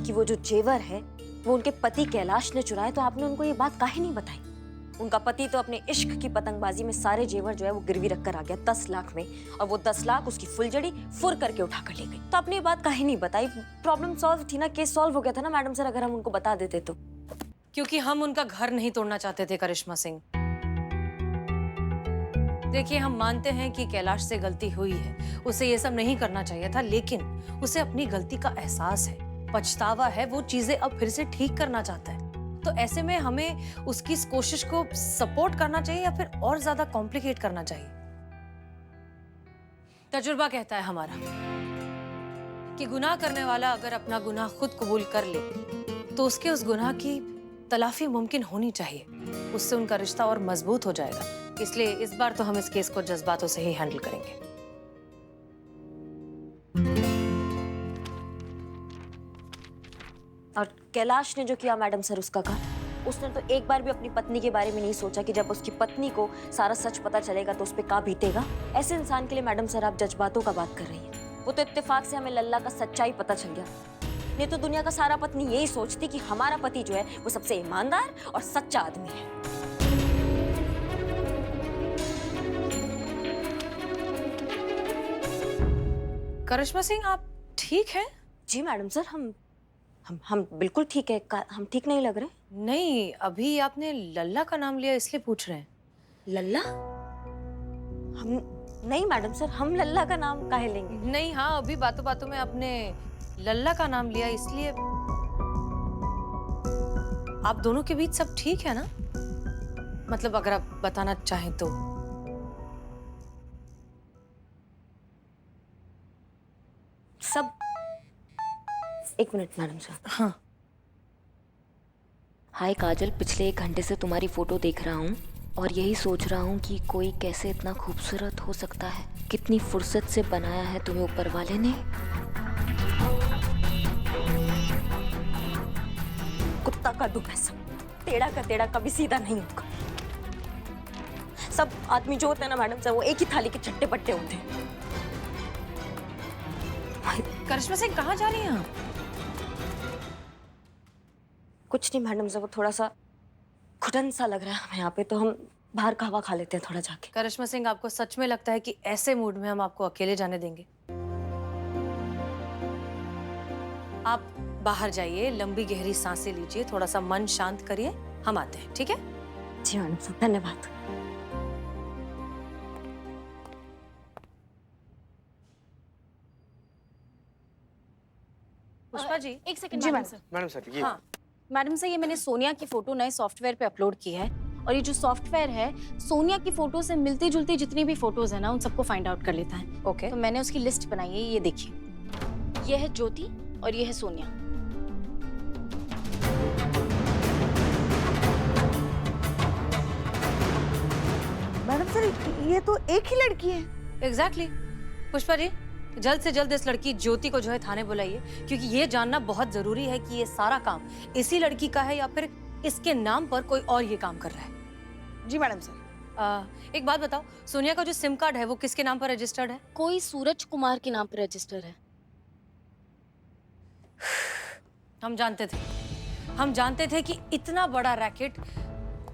कि वो जो जेवर है वो उनके पति कैलाश ने चुराए, तो आपने उनको ये बात काहे नहीं बताई? उनका पति तो अपने इश्क की पतंगबाजी में सारे जेवर जो है वो गिरवी रखकर आ गया 10 लाख में, और वो 10 लाख उसकी फुलझड़ी फुर करके उठा कर ले गई। तो आपने ये बात काहे नहीं बताई? प्रॉब्लम सॉल्व थी ना, केस सॉल्व हो गया था ना मैडम सर, अगर हम उनको बता देते तो। क्योंकि हम उनका घर नहीं तोड़ना चाहते थे करिश्मा सिंह। देखिए, हम मानते हैं कि कैलाश से गलती हुई है, उसे ये सब नहीं करना चाहिए था, लेकिन उसे अपनी गलती का एहसास है, पछतावा है, वो चीजें अब फिर से ठीक करना चाहता है। तो ऐसे में हमें उसकी इस कोशिश को सपोर्ट करना चाहिए या फिर और ज्यादा कॉम्प्लिकेट करना चाहिए? तजुर्बा कहता है हमारा कि गुनाह करने वाला अगर अपना गुनाह खुद कबूल कर ले तो उसके उस गुनाह की तलाफी मुमकिन होनी चाहिए, उससे उनका रिश्ता और मजबूत हो जाएगा। इसलिए इस बार तो हम इस केस को जज्बातों से ही हैंडल करेंगे। और कैलाश ने जो किया मैडम सर उसका काम, उसने तो एक बार भी अपनी पत्नी के बारे में नहीं सोचा कि जब उसकी पत्नी को सारा सच पता चलेगा तो उस पर क्या बीतेगा। ऐसे इंसान के लिए मैडम सर आप जज्बातों का बात कर रही हैं। वो तो इत्तेफाक से हमें लल्ला का सच्चाई पता चल गया, नहीं तो दुनिया का सारा पत्नी यही सोचती कि हमारा पति जो है वो सबसे ईमानदार और सच्चा आदमी है। करिश्मा सिंह, आप ठीक हैं? जी मैडम सर, हम बिल्कुल ठीक है। हम ठीक नहीं लग रहे? नहीं, अभी आपने लल्ला का नाम लिया इसलिए पूछ रहे हैं। लल्ला? हम नहीं मैडम सर, हम लल्ला का नाम काहे लेंगे? नहीं, हाँ, अभी बातों बातों में आपने लल्ला का नाम लिया, इसलिए। आप दोनों के बीच सब ठीक है ना? मतलब अगर आप बताना चाहें तो। सब एक मिनट मैडम सर। हाँ। हाय काजल, पिछले 1 घंटे से तुम्हारी फोटो देख रहा हूँ और यही सोच रहा हूँ कि कोई कैसे इतना खूबसूरत हो सकता है। कितनी फुर्सत से बनाया है तुम्हें ऊपर वाले ने। कुत्ता का दुख है सब, टेढ़ा का टेढ़ा कभी सीधा नहीं होगा। सब आदमी जो होते हैं ना मैडम सर, वो एक ही थाली के चट्टे पट्टे होते हैं। करिश्मा सिंह, कहाँ जा रही हैं आप? कुछ नहीं मैडम सर, वो थोड़ा सा घुटन सा लग रहा है हमें यहाँ पे, तो हम बाहर का हवा खा लेते हैं थोड़ा जाके। करिश्मा सिंह, आपको सच में लगता है कि ऐसे मूड में हम आपको अकेले जाने देंगे? आप बाहर जाइए, लंबी गहरी सांसें लीजिए, थोड़ा सा मन शांत करिए, हम आते हैं, ठीक है? जी मैडम सर, धन्यवाद। पुष्पा जी। एक सेकंड जी मैडम सर। मैडम सर ये हाँ, मैडम सर, ये मैंने सोनिया की फोटो नए सॉफ्टवेयर पे अपलोड की है, और ये जो सॉफ्टवेयर है सोनिया की फोटो से मिलती जुलती जितनी भी फोटोज है ना, उन सबको फाइंड आउट कर लेता है। ओके। तो मैंने उसकी लिस्ट बनाई है, ये देखिए। ये है ज्योति और ये है सोनिया। मैडम सर ये तो एक ही लड़की है। एग्जैक्टली। पुष्पा जी, जल्द से जल्द इस लड़की ज्योति को जो है थाने बुलाइए, क्योंकि ये जानना बहुत जरूरी है कि ये सारा काम इसी लड़की का है या फिर इसके नाम पर कोई और ये काम कर रहा है। जी मैडम सर। एक बात बताओ, सोनिया का जो सिम कार्ड है वो किसके नाम पर रजिस्टर्ड है? कोई सूरज कुमार के नाम पर रजिस्टर है। हम जानते थे कि इतना बड़ा रैकेट,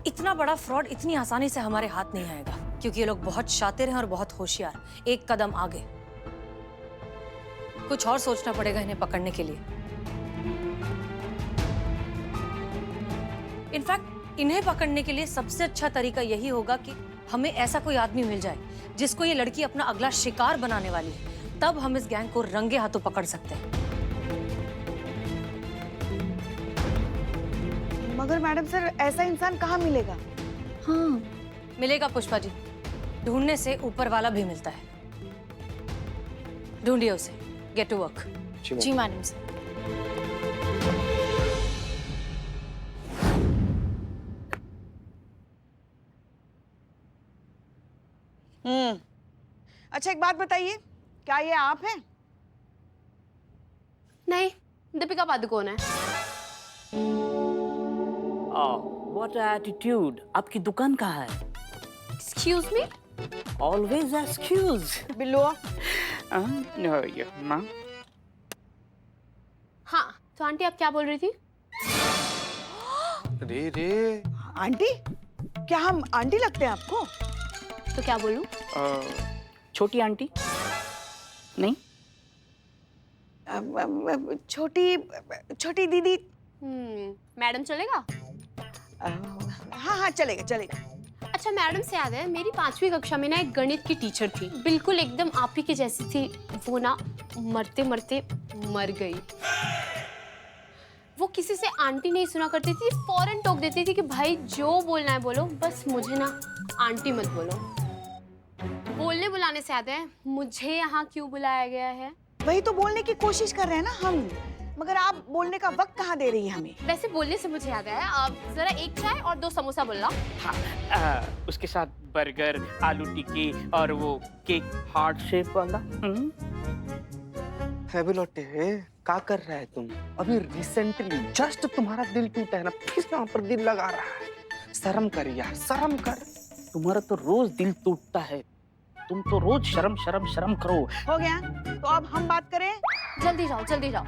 इतना बड़ा फ्रॉड इतनी आसानी से हमारे हाथ नहीं आएगा, क्योंकि ये लोग बहुत शातिर हैं और बहुत होशियार, एक कदम आगे। कुछ और सोचना पड़ेगा इन्हें पकड़ने के लिए। इनफैक्ट इन्हें पकड़ने के लिए सबसे अच्छा तरीका यही होगा कि हमें ऐसा कोई आदमी मिल जाए जिसको ये लड़की अपना अगला शिकार बनाने वाली है, तब हम इस गैंग को रंगे हाथों पकड़ सकते हैं। मगर मैडम सर ऐसा इंसान कहाँ मिलेगा? हाँ, मिलेगा पुष्पा जी, ढूंढने से ऊपर वाला भी मिलता है। ढूंढिए उसे, गेट टू वर्क। जी मैडम सर। अच्छा एक बात बताइए, क्या ये आप हैं? नहीं, दीपिका पादुकोण है। What attitude? आपकी दुकान कहाँ है? Excuse me? Always excuse. बिल्लुआ। No, your mom. हाँ, तो आंटी आप क्या बोल रही थी? रे रे आंटी, क्या हम आंटी लगते हैं आपको? तो क्या बोलूं? छोटी आंटी नहीं? छोटी छोटी दीदी। मैडम चलेगा? हाँ हाँ चलेगा चलेगा। अच्छा, मैडम से याद है, मेरी 5वीं कक्षा में ना एक गणित की टीचर थी, बिल्कुल एकदम आप ही के जैसी थी। वो ना मरते मरते मर गई। वो किसी से आंटी नहीं सुना करती थी, फौरन टोक देती थी कि भाई जो बोलना है बोलो, बस मुझे ना आंटी मत बोलो। बोलने बुलाने से याद है, मुझे यहाँ क्यों बुलाया गया है? वही तो बोलने की कोशिश कर रहे हैं ना हम, मगर आप बोलने का वक्त कहाँ दे रही है हमें? वैसे बोलने से मुझे याद आया, आप जरा एक चाय और 2 समोसा बोलना। हाँ, उसके साथ बर्गर, आलू टिक्की और वो केक हार्ट शेप वाला। है बिलोटे, क्या कर रहा है तुम? अभी रिसेंटली जस्ट तुम्हारा दिल टूटा है ना, फिर यहाँ पर दिल लगा रहा है। शर्म कर यार, शर्म कर। तुम्हारा तो रोज दिल टूटता है, तुम तो रोज शर्म शर्म शर्म करो। हो गया? तो अब हम बात करें? जल्दी जाओ, जल्दी जाओ।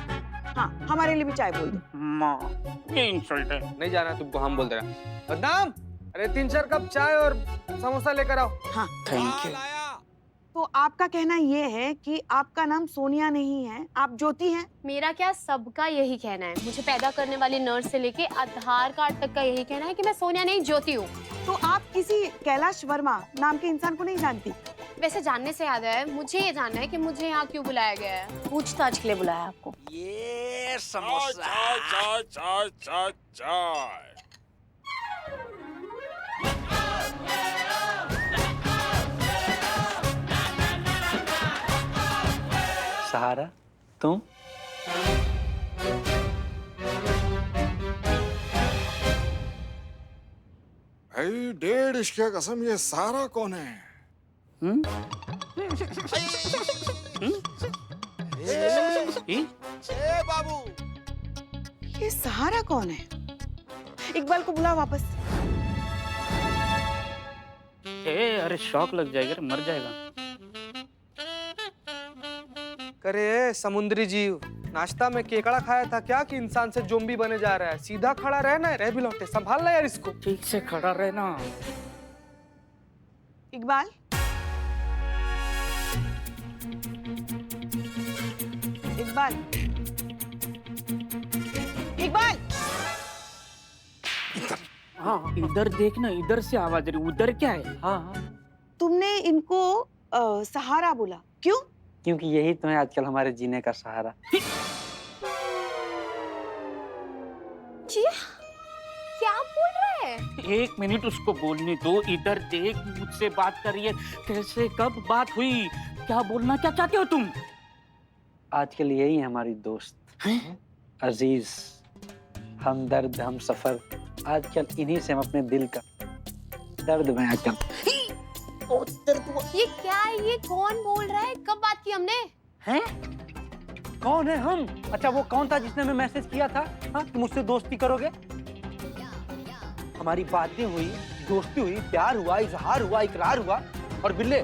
हाँ, हमारे लिए भी चाय बोल दो। माँ, ये इंसल्ट है। नहीं जाना तुमको, हम बोल दे रहे हैं। बदनाम, अरे 3-4 कप चाय और समोसा लेकर आओ। हाँ, थैंक यू। तो आपका कहना ये है कि आपका नाम सोनिया नहीं है, आप ज्योति हैं? मेरा क्या, सबका यही कहना है। मुझे पैदा करने वाली नर्स से लेके आधार कार्ड तक का यही कहना है कि मैं सोनिया नहीं ज्योति हूँ। तो आप किसी कैलाश वर्मा नाम के इंसान को नहीं जानती? वैसे जानने से याद है, मुझे ये जानना है कि मुझे यहाँ क्यों बुलाया गया है। पूछताछ के लिए बुलाया आपको। ये समोसा चाय चाय चाय चाय। सहारा, तुम? भाई 1.5 इश्क़ कसम, ये सारा कौन है? ए बाबू, ये सहारा कौन है? इकबाल को बुला वापस। अरे शॉक लग जाएगा रे, मर जाएगा। करे समुद्री जीव, नाश्ता में केकड़ा खाया था क्या कि इंसान से जोम्बी बने जा रहा है? सीधा खड़ा रहना है रे बिलोटे, संभालना यार इसको। ठीक से खड़ा रहना। इकबाल, इकबाल, इकबाल। हाँ, इधर देखना, इधर से आवाज रही, उधर क्या है? हाँ हाँ। तुमने इनको सहारा बोला, क्यों? क्योंकि यही तो है आजकल हमारे जीने का सहारा। क्या बोल रहे हैं? 1 मिनट उसको बोलने दो। इधर देख, मुझसे बात कर रही है। कैसे, कब बात हुई? क्या बोलना क्या चाहते हो तुम? आजकल यही है हमारी दोस्त, अजीज, हमदर्द, हम सफर। आजकल इन्हीं से हम अपने दिल का दर्द बयां करते। ये क्या है? ये कौन बोल रहा है? कब बात की हमने? हैं? कौन है हम? अच्छा, वो कौन था जिसने हमें मैसेज किया था, हाँ, कि मुझसे दोस्ती करोगे? हमारी बातें हुई, दोस्ती हुई, प्यार हुआ, इजहार हुआ, इकरार हुआ, और बिल्ले,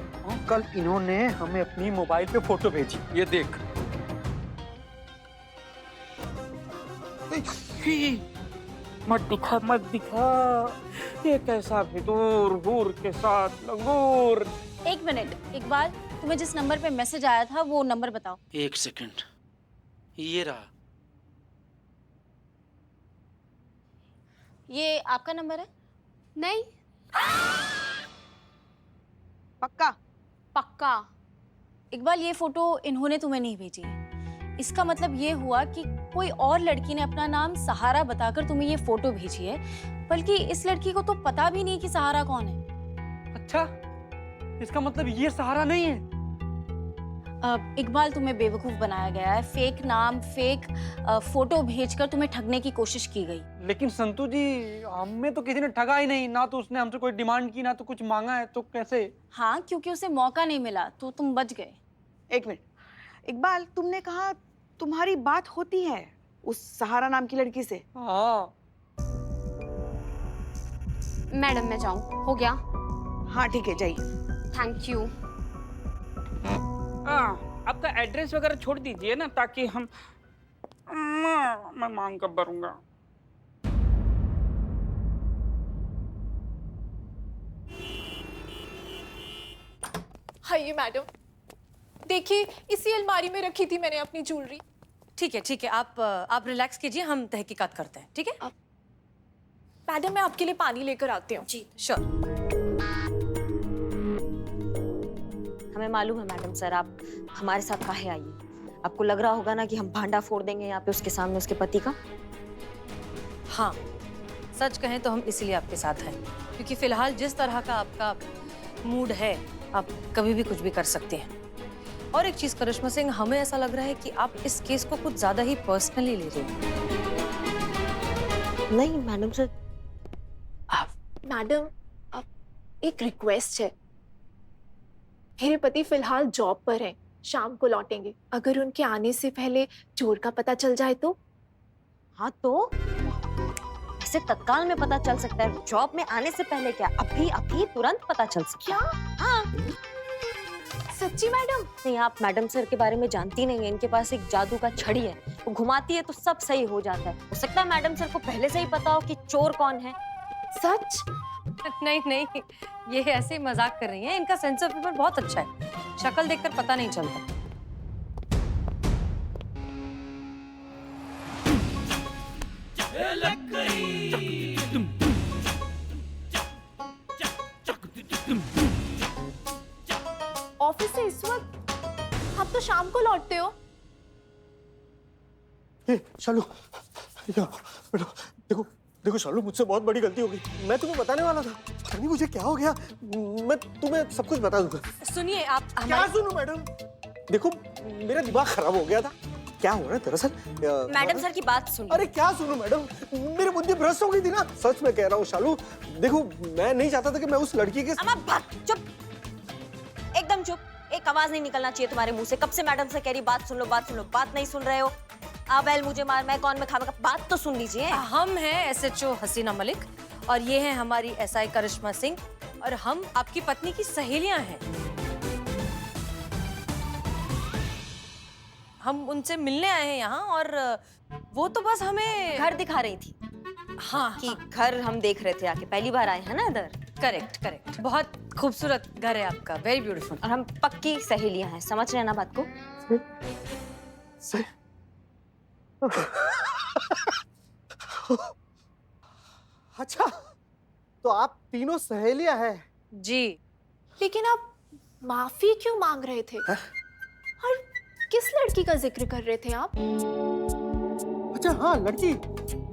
कल इन्होंने हमें अपनी मोबाइल पे फोटो भेजी। ये देख। मत दिखा, मत दिखा। ये कैसा भितूर हूर के साथ लंगूर। 1 मिनट, इकबाल, तुम्हें जिस नंबर पे मैसेज आया था वो नंबर बताओ। 1 सेकंड, ये रहा। ये आपका नंबर है? नहीं। पक्का? पक्का। इकबाल, ये फोटो इन्होंने तुम्हें नहीं भेजी है। इसका मतलब ये हुआ कि कोई और लड़की ने अपना नाम सहारा बताकर तुम्हें ये फोटो भेजी है, बल्कि इस लड़की को तो पता भी नहीं कि सहारा कौन है। अच्छा, इसका मतलब ये सहारा नहीं है। इकबाल, तुम्हें बेवकूफ बनाया गया है। फेक नाम, फेक फोटो भेजकर तुम्हें ठगने की कोशिश की गई। लेकिन संतू जी, हमें तो किसी ने ठगा ही नहीं, ना तो उसने हमसे कोई डिमांड की, ना तो कुछ मांगा है, तो कैसे? हाँ, क्योंकि उसे मौका नहीं मिला तो तुम बच गए। 1 मिनट, इकबाल, तुमने कहा तुम्हारी बात होती है उस सहारा नाम की लड़की से? हाँ। मैडम, मैं जाऊं? हो गया? हाँ ठीक है, जाइए। Thank you. आपका एड्रेस वगैरह छोड़ दीजिए ना, ताकि हम मैं मांग कब भरूंगा? हाय मैडम, देखिए इसी अलमारी में रखी थी मैंने अपनी ज्वेलरी। ठीक है, आप रिलैक्स कीजिए, हम तहकीकात करते हैं, ठीक है? मैडम मैं आपके लिए पानी लेकर आती हूँ। जी श्योर। हमें मालूम है मैडम सर, आप हमारे साथ काहे आई हैं? आपको लग रहा होगा ना कि हम भांडा फोड़ देंगे यहाँ पे उसके सामने उसके पति का। हाँ, सच कहें तो हम इसीलिए आपके साथ हैं, क्योंकि फिलहाल जिस तरह का आपका मूड है, आप कभी भी कुछ भी कर सकते हैं। और एक चीज करिश्मा सिंह, हमें ऐसा लग रहा है कि आप इस केस को कुछ ज्यादा ही पर्सनली ले रही हैं। नहीं मैडम सर। मैडम एक रिक्वेस्ट है, मेरे पति फिलहाल जॉब पर हैं, शाम को लौटेंगे। अगर उनके आने से पहले चोर का पता चल जाए तो? हाँ तो ऐसे तत्काल में पता चल सकता है, जॉब में आने से पहले क्या? अभी तुरंत पता चल सकता है। क्या? हाँ। सच्ची मैडम? नहीं, आप मैडम सर के बारे में जानती नहीं है। इनके पास एक जादू का छड़ी है, वो घुमाती है तो सब सही हो जाता है। हो सकता है मैडम सर को पहले से ही पता हो कि चोर कौन है। सच? नहीं, ये ऐसे ही मजाक कर रही हैं। इनका सेंस ऑफ ह्यूमर बहुत अच्छा है, शक्ल देखकर पता नहीं चलता। ऑफिस से इस वक्त? आप तो शाम को लौटते हो। शालू, बेटा देखो देखो शालू, मुझसे बहुत बड़ी गलती हो गई। मैं तुम्हें बताने वाला था, पता नहीं मुझे क्या हो गया। मैं तुम्हें सब कुछ बता दूंगा। सुनिए, आप क्या सुनूं मैडम? देखो मेरा दिमाग खराब हो गया था। क्या हो रहा है दरअसल? मैडम सर की बात सुनिए। अरे क्या सुनूं मैडम, मेरी बुद्धि भ्रष्ट हो गई थी ना। सच में कह रहा हूँ शालू, देखो मैं नहीं चाहता था कि मैं उस लड़की के चुप, एकदम चुप। एक आवाज नहीं निकलना चाहिए तुम्हारे मुंह से। कब से मैडम से कह रही बात सुन लो, बात नहीं सुन रहे हो। बैल मुझे मार, मैं कौन, मैं खावा। बात तो सुन लीजिए। हम हैं SHO हसीना मलिक और ये है हमारी SI करिश्मा सिंह, और हम आपकी पत्नी की सहेलियां हैं। हम उनसे मिलने आए हैं यहाँ, और वो तो बस हमें घर दिखा रही थी। हाँ कि घर हम देख रहे थे आके, पहली बार आए हैं ना इधर। करेक्ट। बहुत खूबसूरत घर है आपका, वेरी ब्यूटीफुल। और हम पक्की सहेलियां हैं, समझ रहे हैं ना बात को? सही। अच्छा, तो आप तीनों सहेलियां हैं? जी। लेकिन आप माफी क्यों मांग रहे थे? और किस लड़की का जिक्र कर रहे थे आप? अच्छा हाँ, लड़की,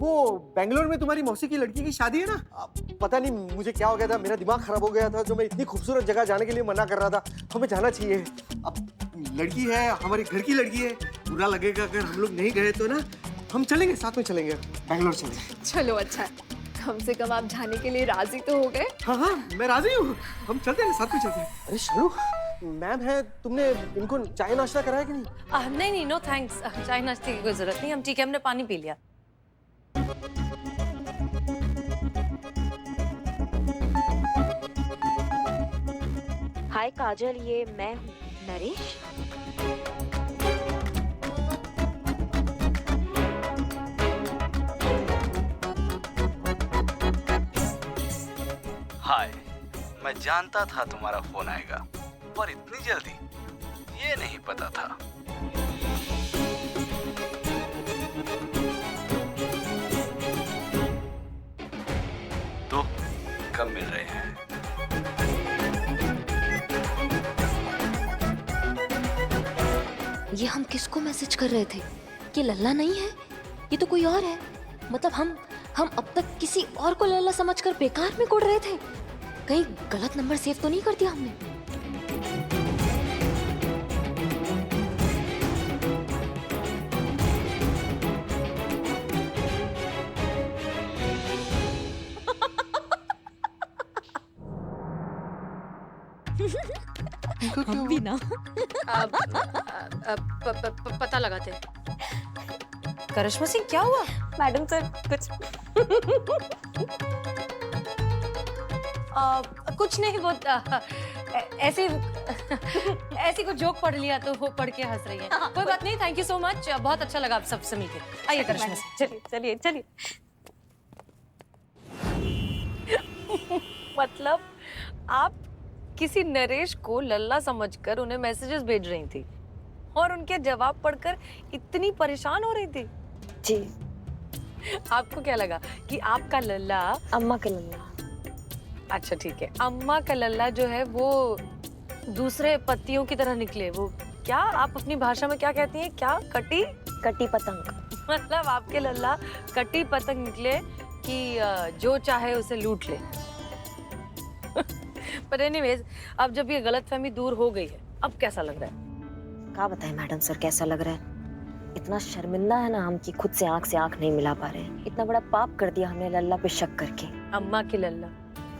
वो बेंगलोर में तुम्हारी मौसी की लड़की की शादी है ना। पता नहीं मुझे क्या हो गया था, मेरा दिमाग खराब हो गया था, जो मैं इतनी खूबसूरत जगह जाने के लिए मना कर रहा था। हमें जाना चाहिए। अब लड़की है, हमारे घर की लड़की है, बुरा लगेगा अगर हम लोग नहीं गए तो ना। हम चलेंगे, साथ में चलेंगे, बेंगलोर चलेंगे। चलो अच्छा, कम से कम आप जाने के लिए राजी तो हो गए। हाँ, मैं राजी हूँ। हम चलते हैं, साथ में चलते हैं। अरे शालू, मैम है, तुमने इनको चाय नाश्ता कराया कि नहीं? नहीं, नो थैंक्स, चाय नाश्ते की कोई जरूरत नहीं। हम ठीक है, हमने पानी पी लिया। हाय काजल, ये मैं हूँ नरेश। हाय, मैं जानता था तुम्हारा फोन आएगा, पर इतनी जल्दी ये नहीं पता था। तो कब मिल रहे हैं? ये हम किसको मैसेज कर रहे थे? कि लल्ला नहीं है, ये तो कोई और है। मतलब हम अब तक किसी और को लल्ला समझकर बेकार में कोड रहे थे। कहीं गलत नंबर सेव तो नहीं कर दिया हमने? हम भी ना पता लगाते हैं। करिश्मा सिंह, क्या हुआ? मैडम सर कुछ नहीं, वो ऐसे ऐसी कुछ जोक पढ़ लिया तो वो पढ़ के हंस रही है। कोई बात नहीं, थैंक यू सो मच, बहुत अच्छा लगा आप सबसे मिलके। आइए करिश्मा से। चलिए चलिए चलिए। मतलब आप किसी नरेश को लल्ला समझकर उन्हें मैसेजेस भेज रही थी और उनके जवाब पढ़कर इतनी परेशान हो रही थी। जी। आपको क्या लगा कि आपका लल्ला? अम्मा के लल्ला। अच्छा ठीक है, अम्मा का लल्ला जो है वो दूसरे पत्तियों की तरह निकले। वो क्या आप अपनी भाषा में क्या कहती हैं? क्या कटी कटी पतंग। मतलब आपके लल्ला कटी पतंग निकले कि जो चाहे उसे लूट ले। पर एनीवेज, अब जब ये गलतफहमी दूर हो गई है, अब कैसा लग रहा है? क्या बताएं मैडम सर, कैसा लग रहा है? इतना शर्मिंदा है ना हम कि खुद से आंख नहीं मिला पा रहे हैं। इतना बड़ा पाप कर दिया हमने लल्ला पे शक करके। अम्मा के लल्ला,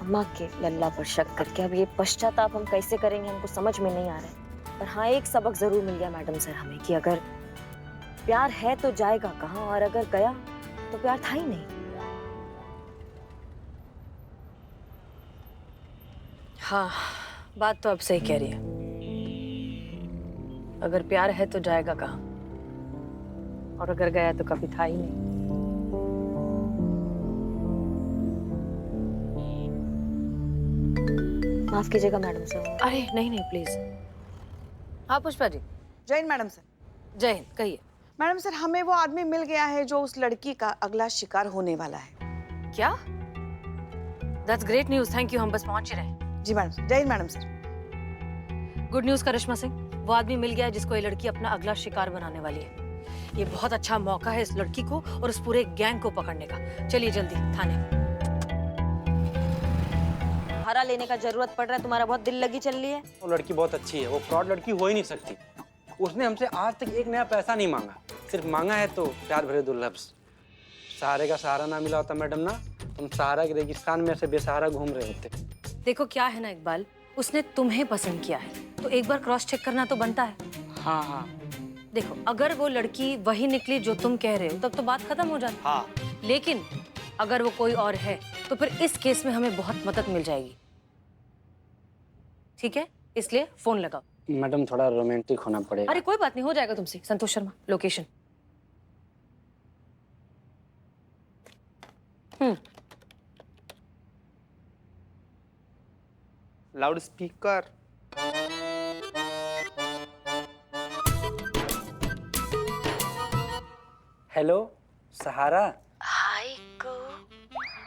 अम्मा के लल्ला पर शक करके। अब ये पश्चाताप हम कैसे करेंगे, हमको समझ में नहीं आ रहा है। पर हाँ, एक सबक जरूर मिल गया मैडम सर हमें कि अगर प्यार है तो जाएगा कहाँ, और अगर गया तो प्यार था ही नहीं। हाँ, बात तो आप सही कह रही है। अगर प्यार है तो जाएगा कहाँ, और अगर गया तो कभी था ही नहीं। माफ कीजिएगा मैडम सर। अरे नहीं नहीं प्लीज। हाँ पुष्पा जी। जय हिंद मैडम सर। जय हिंद, कहिए। मैडम सर, हमें वो आदमी मिल गया है जो उस लड़की का अगला शिकार होने वाला है। क्या? That's great news, thank you. हम बस पहुंच ही रहे हैं। जी madam sir. Jai Hind madam sir. Good news Karishma Singh, वो आदमी मिल गया है जिसको ये लड़की अपना अगला शिकार बनाने वाली है। ये बहुत अच्छा मौका है इस लड़की को और उस पूरे गैंग को पकड़ने का। चलिए जल्दी थाने। सहारा लेने का जरूरत पड़ रहा है, तुम्हारा बहुत दिल लगी चल रही है। वो लड़की बहुत अच्छी है, वो फ्रॉड लड़की हो ही नहीं सकती। उसने हमसे आज तक एक नया पैसा नहीं मांगा, सिर्फ मांगा है तो प्यार भरे दुर्लभ। सहारे का सहारा ना मिला होता मैडम ना, तुम सहारा के रेगिस्तान में ऐसे बेसहारा घूम रहे होते। देखो क्या है ना इकबाल, उसने तुम्हें पसंद किया है तो एक बार क्रॉस चेक करना तो बनता है। हाँ हाँ देखो, अगर वो लड़की वही निकली जो तुम कह रहे हो तब तो बात खत्म हो जाती। हाँ। लेकिन अगर वो कोई और है तो फिर इस केस में हमें बहुत मदद मिल जाएगी। ठीक है, इसलिए फोन लगाओ। मैडम थोड़ा रोमांटिक होना पड़ेगा। अरे कोई बात नहीं, हो जाएगा तुमसे। Santosh Sharma, location. Loud speaker. Hello Sahara. Hi को,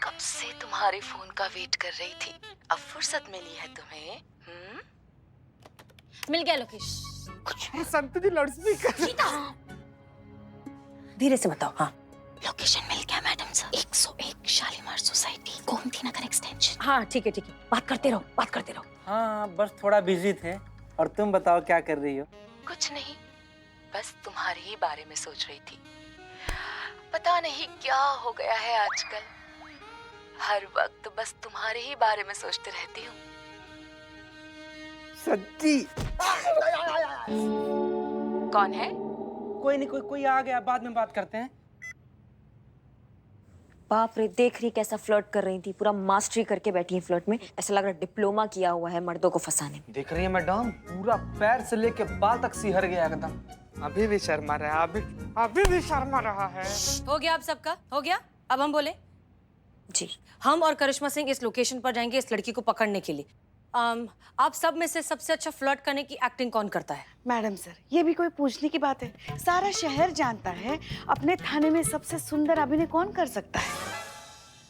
कब से तुम्हारे फोन का वेट कर रही थी। अब फुर्सत मिली है तुम्हें? मिल गया लोकेशन। संतु जी लाउड स्पीकर। धीरे से बताओ। हाँ लोकेशन मिल गया madam sir. 101 Shalimar society, Gomti Nagar extension. हाँ ठीक है ठीक है, बात करते रहो बात करते रहो। हाँ बस थोड़ा बिजी थे। और तुम बताओ क्या कर रही हो? कुछ नहीं, बस तुम्हारे ही बारे में सोच रही थी। पता नहीं क्या हो गया है आजकल, हर वक्त बस तुम्हारे ही बारे में सोचते रहती हूँ। सच्ची? कौन है? कोई नहीं, कोई आ गया, बाद में बात करते हैं। बाप रे, देख रही कैसा फ्लर्ट कर रही थी, पूरा मास्टरी करके बैठी है फ्लर्ट में। ऐसा लग रहा है डिप्लोमा किया हुआ है मर्दों को फंसाने में। देख रही है मैडम, पूरा पैर से लेके बाल तक सिहर गया एकदम। अभी भी शर्मा रहा है, अभी भी शर्मा रहा है। हो गया आप सबका? हो गया? अब हम बोले। जी। हम और करिश्मा सिंह इस लोकेशन पर जाएंगे इस लड़की को पकड़ने के लिए। आप सब में से सबसे अच्छा फ्लर्ट करने की एक्टिंग कौन करता है? मैडम सर, ये भी कोई पूछने की बात है? सारा शहर जानता है अपने थाने में सबसे सुंदर अभिनय कौन कर सकता है।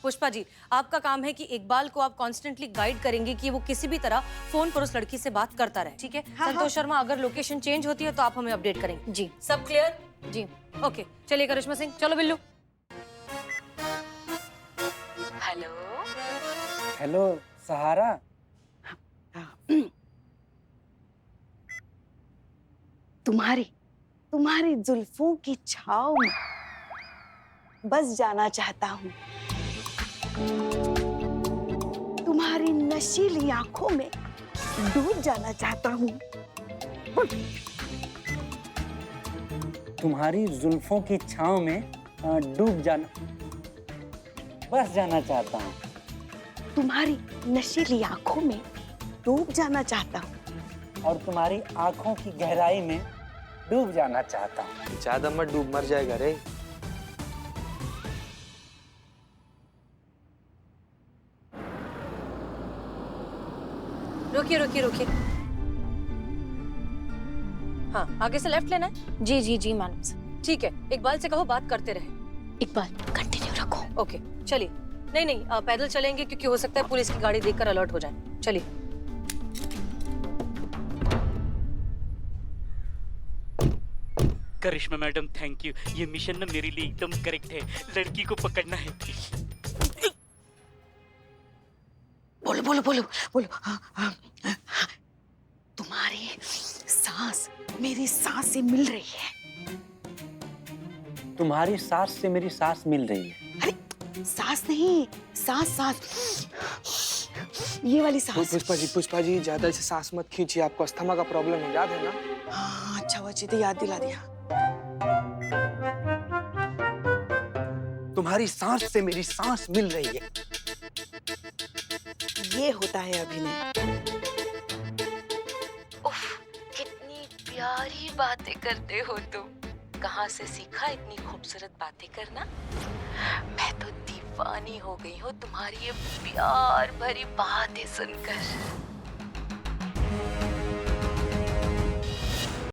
पुष्पा जी, आपका काम है कि इकबाल को आप कॉन्स्टेंटली गाइड करेंगे कि वो किसी भी तरह फोन पर उस लड़की से बात करता रहे। ठीक है? हाँ, संतोष शर्मा, अगर लोकेशन चेंज होती है तो आप हमें अपडेट करेंगे। जी सब क्लियर? जी ओके, चलिए करिश्मा सिंह, चलो बिल्लू। हेलो हेलो सहारा। तुम्हारी जुल्फों की छाव में बस जाना चाहता हूँ। तुम्हारी नशीली आंखों में डूब जाना चाहता हूँ। तुम्हारी जुल्फों की छांव में डूब जाना, बस जाना चाहता हूँ। तुम्हारी नशीली आंखों में डूब जाना चाहता हूँ। और तुम्हारी आंखों की गहराई में डूब जाना चाहता हूँ। ज्यादा मत डूब, मर जाएगा रे। रुकिए रुकिए रुकिए। हाँ, आगे से लेफ्ट लेना है। जी जी जी मैडम सर। ठीक है, इकबाल से कहो बात करते रहे। इकबाल कंटिन्यू रखो। ओके, चलिए। नहीं नहीं, पैदल चलेंगे क्योंकि हो सकता है पुलिस की गाड़ी देखकर अलर्ट हो जाए। चलिए। करिश्मा मैडम थैंक यू, ये मिशन ना मेरे लिए एकदम करेक्ट है। लड़की को पकड़ना है। बोलो बोलो बोलो बोलो। हाँ, हाँ, हाँ, हाँ। तुम्हारी सांस मेरी सांस से मिल रही है। तुम्हारी सांस से मेरी सांस मिल रही है। अरे सांस नहीं, सांस सांस, ये वाली सांस। पुष्पा जी ज्यादा से सांस मत खींचिए, आपको अस्थमा का प्रॉब्लम है, याद है ना? हाँ अच्छा हुआ चीते याद दिला दिया। तुम्हारी सांस से मेरी सांस मिल रही है। ये होता है अभिनय। उफ, कितनी प्यारी बातें करते हो तुम। कहाँ से सीखा इतनी खूबसूरत बातें करना? मैं तो दीवानी हो गई हूँ तुम्हारी ये प्यार भरी बातें सुनकर।